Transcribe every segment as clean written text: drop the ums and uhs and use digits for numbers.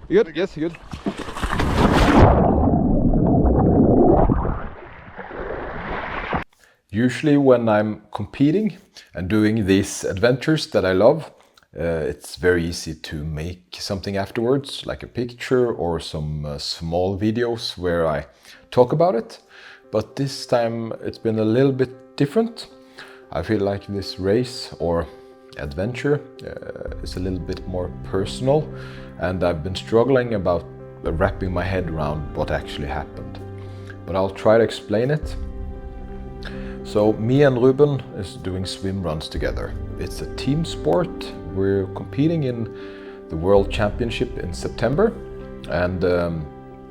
You good? Yes, you good. Usually when I'm competing and doing these adventures that I love, it's very easy to make something afterwards, like a picture or some small videos where I talk about it. But this time it's been a little bit different. I feel like this race or adventure is a little bit more personal, and I've been struggling about wrapping my head around what actually happened. But I'll try to explain it. So me and Ruben is doing swim runs together. It's a team sport. We're competing in the World Championship in September, and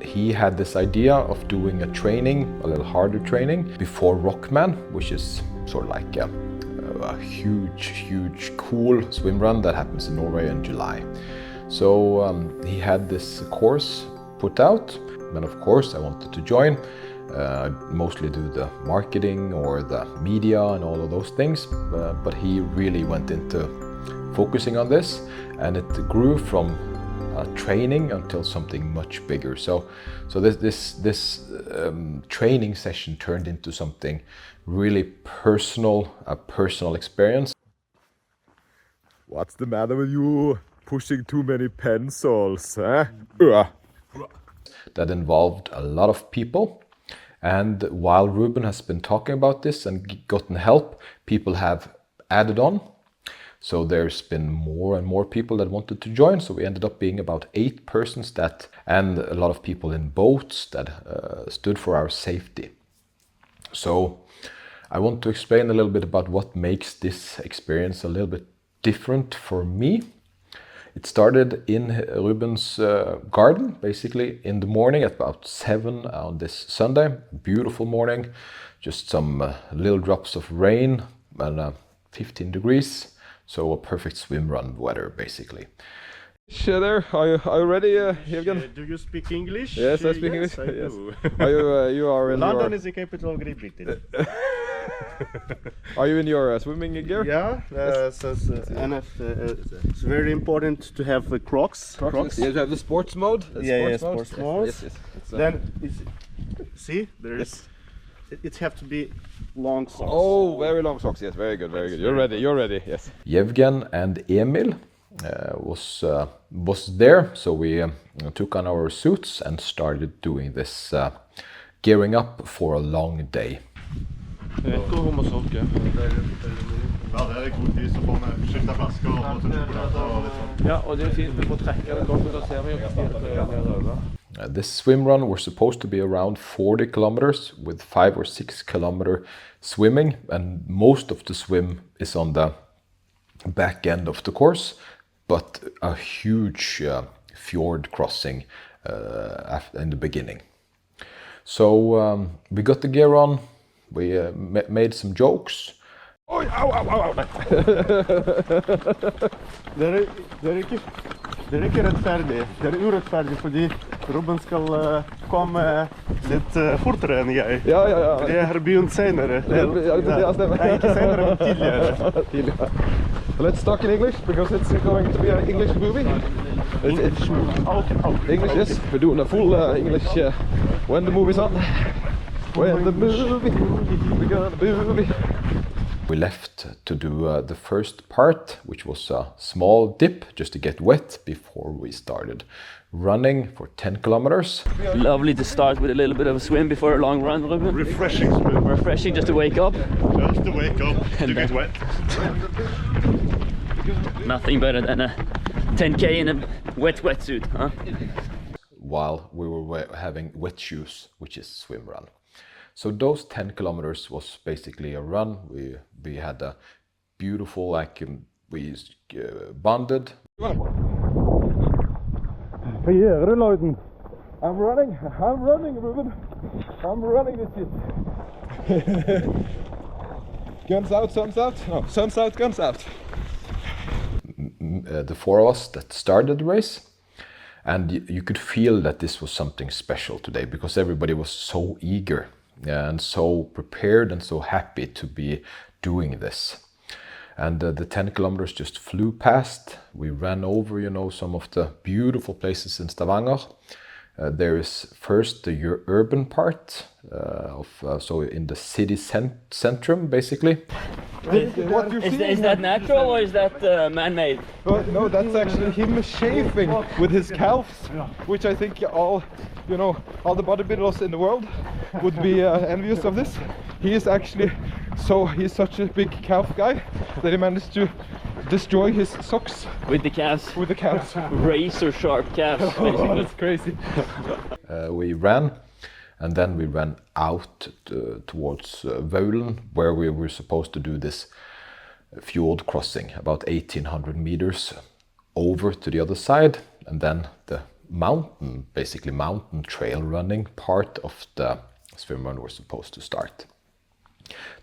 he had this idea of doing a training, a little harder training, before Rubman, which is sort of like a huge, cool swim run that happens in Norway in July. So he had this course put out, and of course I wanted to join. I mostly do the marketing or the media and all of those things, but he really went into focusing on this, and it grew from training until something much bigger. So this training session turned into something really personal, a personal experience. What's the matter with you? Pushing too many pencils, eh? That involved a lot of people. And while Ruben has been talking about this and gotten help, people have added on. So there's been more and more people that wanted to join. So we ended up being about 8 persons and a lot of people in boats that stood for our safety. So I want to explain a little bit about what makes this experience a little bit different for me. It started in Ruben's garden, basically in the morning at about 7 on this Sunday. Beautiful morning, just some little drops of rain and 15 degrees. So a perfect swim run weather, basically. There, are you ready, Ievgen? Do you speak English? Yes, I speak English. I Yes. do. You are in London your... is the capital of Great Britain. Are you in your swimming gear? Yeah, it's very important to have Crocs. Crocs. You have the sports mode. Sports mode. Yes. Then, see, there's. It have to be long socks. Oh, very long socks. Yes, very good, very good. You're ready. Yes. Ievgen and Emil was there, so we took on our suits and started doing this gearing up for a long day. Ja, det er god tid, så får vi skifte flasker og sjokolade og litt sånn. Ja, og det er fint, vi får trekke det godt, da ser vi jo nedover. This swim run was supposed to be around 40 kilometers with 5 or 6 kilometer swimming, and most of the swim is on the back end of the course, but a huge fjord crossing in the beginning. So we got the gear on, we made some jokes. Oi, au! Det er ikke rettferdig. Det er urettferdig fordi Ruben skal komme litt fortere enn jeg. Ja. Jeg har begynt senere. Ja, stemmer. Nei, ikke senere, men tidligere. Let's talk in English because it's going to be an English movie. English movie. Okay. English, yes. We're doing a full English when the movie's on. When the movie, we're gonna movie. We left to do the first part, which was a small dip just to get wet before we started running for 10 kilometers. Lovely to start with a little bit of a swim before a long run, Ruben. Refreshing swim. Refreshing just to wake up. Just to wake up, to get wet. Nothing better than a 10k in a wet wetsuit, huh? While we were having wet shoes, which is swim run. So those 10 kilometers was basically a run. We had a beautiful, we bonded. Hva gjør du, Lloyden? I'm running, Ruben. I'm running this shit. Guns out, sun's out. No, sun's out, guns out. The 4 of us that started the race. And you could feel that this was something special today because everybody was so eager and so prepared and so happy to be doing this. And the 10 kilometers just flew past. We ran over, you know, some of the beautiful places in Stavanger. There is first the urban part so in the city centrum, basically. What you see Is that natural or is that man-made? no, that's actually him shaving with his calves, which I think all the bodybuilders in the world would be envious of this. He's such a big calf guy that he managed to destroy his socks With the calves? with the calves. Razor sharp calves, basically. That's crazy. We ran, and then we ran out towards Vaulen, where we were supposed to do this fjord crossing, about 1800 meters over to the other side, and then the mountain trail running part of the swimrun was supposed to start.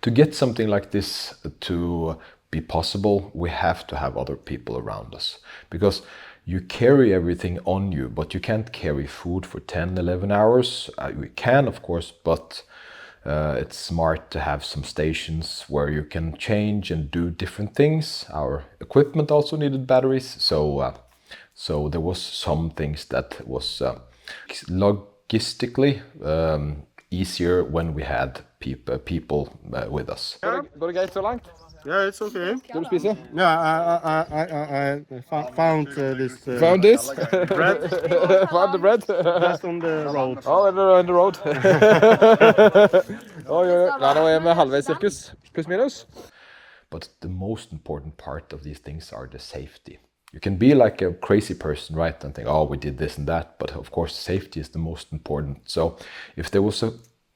To get something like this to be possible, we have to have other people around us, because you carry everything on you, but you can't carry food for 10-11 hours. We can, of course, but it's smart to have some stations where you can change and do different things. Our equipment also needed batteries, so there was some things that was logistically easier when we had people with us. Går det greit så langt? Yeah, it's okay. Skal du spise? Yeah, I found this Found this? bread Found the bread? just on the road. Oh, on the road. Ja, nå er vi halvveis sirkus. Pluss minus. But the most important part of these things are the safety. You can be like a crazy person, right, and think, oh, we did this and that, but of course safety is the most important. So if there was a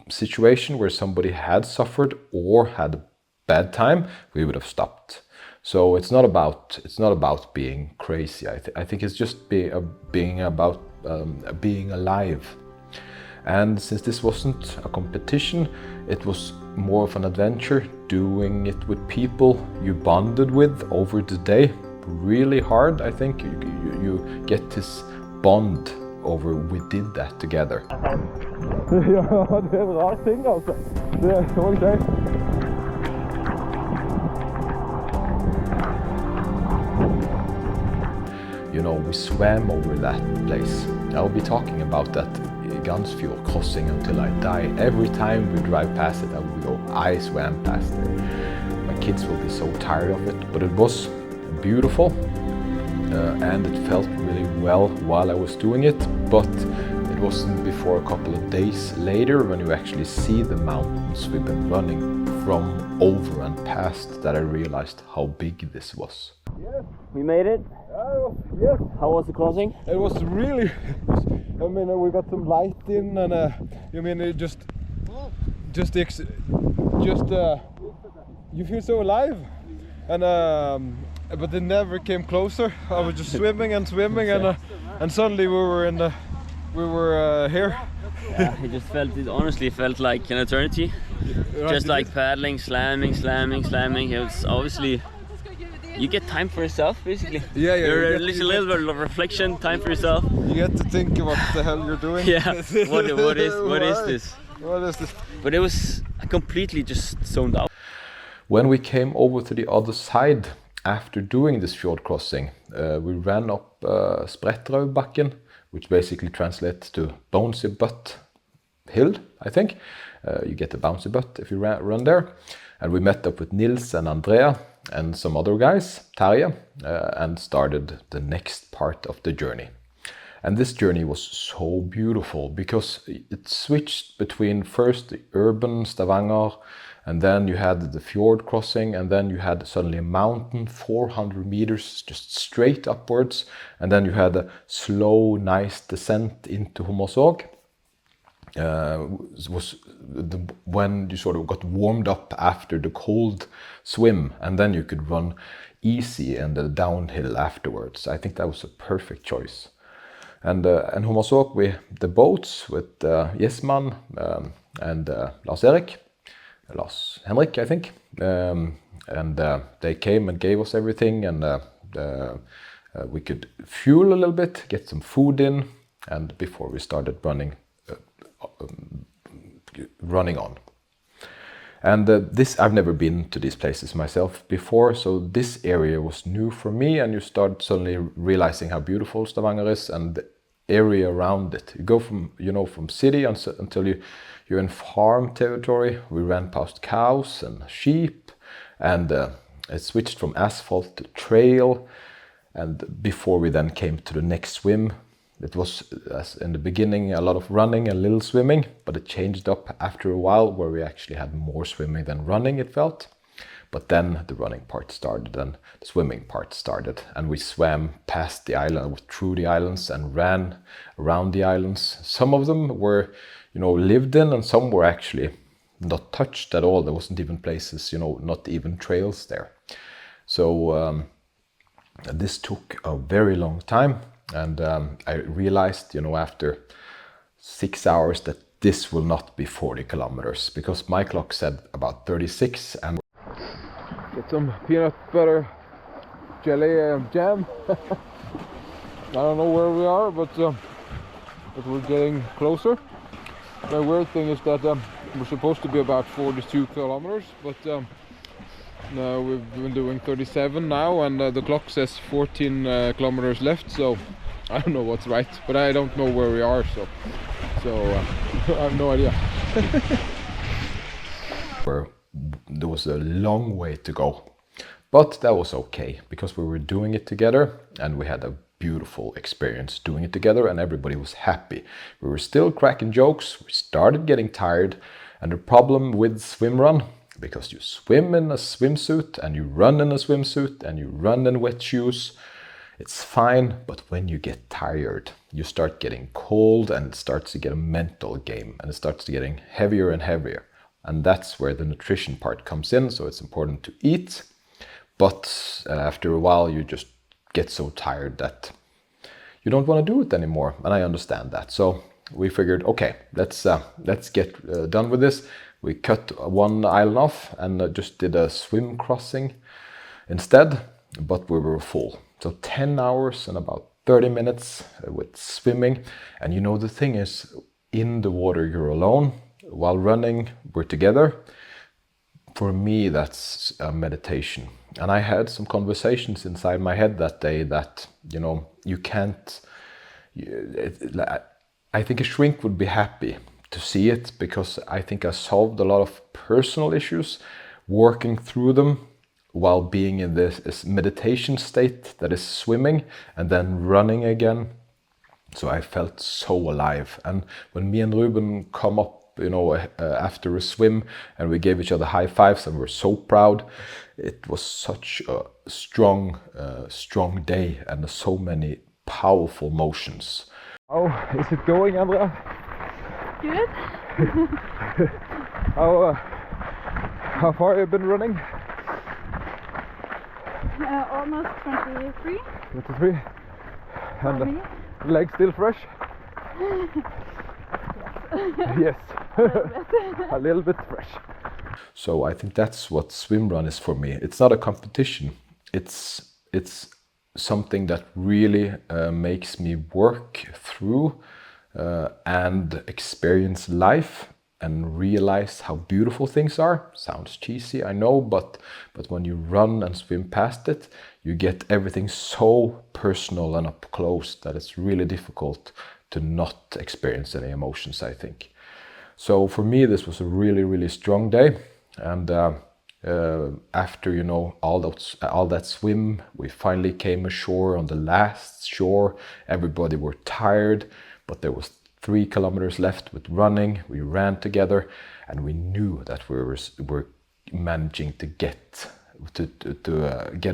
situation where somebody had suffered or had a bad time, we would have stopped. So it's not about being crazy. I think it's just being about being alive. And since this wasn't a competition, it was more of an adventure, doing it with people you bonded with over the day. Really hard, I think. You get this bond over we did that together. Ja, det er en rar ting, altså. Det må jeg si. You know, we swam over that place. I'll be talking about that Gansfjorden crossing until I die. Every time we drive past it, I swam past it. My kids will be so tired of it, but it was beautiful and it felt really well while I was doing it, but it wasn't before a couple of days later, when you actually see the mountains we've been running from over and past, that I realized how big this was. We made it. Yes. How was the crossing? It was really, I mean, we got some light in, and you feel so alive, and but they never came closer. I was just swimming and suddenly we were here. Yeah, it honestly felt like an eternity. Just like paddling, slamming. It was obviously, you get time for yourself, basically. Yeah. You're a little bit of reflection, time for yourself. You get to think what the hell you're doing. Yeah, what is this? What is this? But it was completely just zoned out. When we came over to the other side, after doing this fjord crossing, we ran up Spretterøybakken, which basically translates to bouncy butt hill, I think. You get a bouncy butt if you run there. And we met up with Nils and Andrea and some other guys, Terje, and started the next part of the journey. And this journey was so beautiful because it switched between first the urban Stavanger, and then you had the fjord crossing, and then you had suddenly a mountain, 400 meters just straight upwards, and then you had a slow, nice descent into Hommersåk. When you sort of got warmed up after the cold swim, and then you could run easy and the downhill afterwards. I think that was a perfect choice. And Hommersåk, the boats with Jesman and Lars Henrik, I think, and they came and gave us everything, and we could fuel a little bit, get some food in, and before we started running on. And this, I've never been to these places myself before, so this area was new for me, and you start suddenly realizing how beautiful Stavanger is and the area around it. You go from, you know, from city until you're in farm territory. We ran past cows and sheep, and it switched from asphalt to trail. And before we then came to the next swim, it was, as in the beginning, a lot of running and little swimming, but it changed up after a while where we actually had more swimming than running, it felt. But then the running part started and the swimming part started, and we swam past the island, through the islands, and ran around the islands. Some of them were, you know, lived in, and some were actually not touched at all. There wasn't even places, you know, not even trails there. So this took a very long time. And I realized, you know, after 6 hours that this will not be 40 kilometers, because my clock said about 36. And get some peanut butter jelly jam. I don't know where we are, but we're getting closer. The weird thing is that we're supposed to be about 42 kilometers, but no, we've been doing 37 now, and the clock says 14 kilometers left, so I don't know what's right, but I don't know where we are, so I have no idea. There was a long way to go, but that was okay, because we were doing it together, and we had a beautiful experience doing it together, and everybody was happy. We were still cracking jokes, we started getting tired, and the problem with swimrun, because you swim in a swimsuit and you run in a swimsuit and you run in wet shoes, it's fine, but when you get tired, you start getting cold, and it starts to get a mental game, and it starts to getting heavier and heavier. And that's where the nutrition part comes in, so it's important to eat, but after a while you just get so tired that you don't want to do it anymore, and I understand that. So we figured, okay, let's get done with this. We cut one island off and just did a swim crossing instead, but we were full. So 10 hours and about 30 minutes with swimming. And you know, the thing is, in the water you're alone, while running we're together. For me, that's a meditation. And I had some conversations inside my head that day that, you know, you can't, I think a shrink would be happy to see it, because I think I solved a lot of personal issues working through them while being in this meditation state that is swimming and then running again. So I felt so alive. And when me and Ruben come up, you know, after a swim, and we gave each other high fives and we're so proud, it was such a strong day, and so many powerful motions. How is it going, Andrea? Good. How far have you been running? Almost 23. 23. And For me. legs still fresh? Yes. A little bit fresh. So I think that's what swimrun is for me. It's not a competition. It's something that really makes me work through and experience life and realize how beautiful things are. Sounds cheesy, I know, but when you run and swim past it, you get everything so personal and up close that it's really difficult to not experience any emotions, I think. So for me, this was a really, really strong day. And after, you know, all that swim, we finally came ashore on the last shore. Everybody were tired, but there was 3 kilometers left with running. We ran together, and we knew that we were managing to get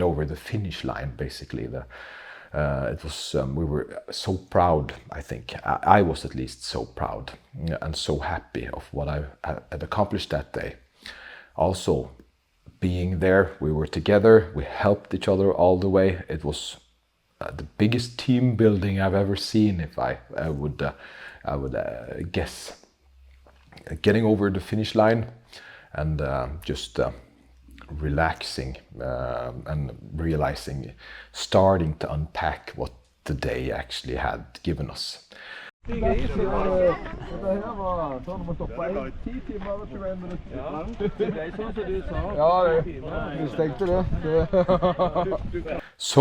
over the finish line. Basically, it was we were so proud. I think I was at least so proud and so happy of what I had accomplished that day. Also, being there, we were together. We helped each other all the way. It was the biggest team building I've ever seen, if I would guess. Getting over the finish line and just relaxing and realizing, starting to unpack what the day actually had given us. So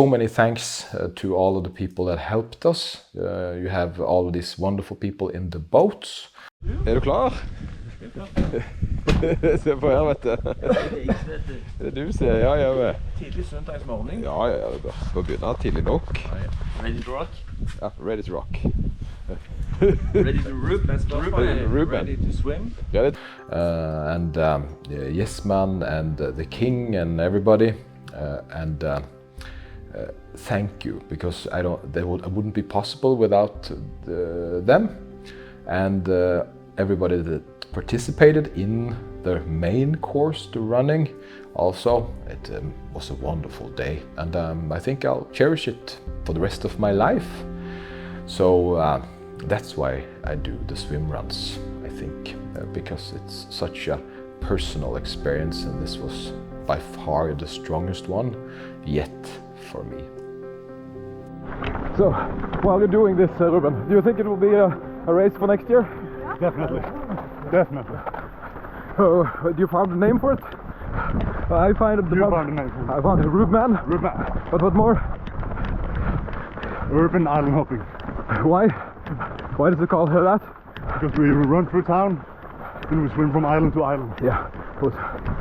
many thanks to all of the people that helped us. You have all of these wonderful people in the boats. Er du klar? Se på her, vet du. Det du ser, ja, jeg vet. Tidlig søndagsmorgen. Ja, det bør begynne tidlig nok. Ready to rock? Ja, ready to rock. Ready to Ruben. Ready to swim. Get it? And Yes Man and the King and everybody. Thank you, because it wouldn't be possible without them and everybody that participated in the main course, the running. Also, it was a wonderful day, and I think I'll cherish it for the rest of my life. So that's why I do the swim runs, I think, because it's such a personal experience, and this was by far the strongest one yet for me. So, while you're doing this, Ruben, do you think it will be a race for next year? Definitely. Definitely. Do you found a name for it? I found it. You found a name for it. I found it. Rubman. Rubman. But what more? Urban island hopping. Why? Why does it call that? Because we run through town and we swim from island to island. Yeah. Good.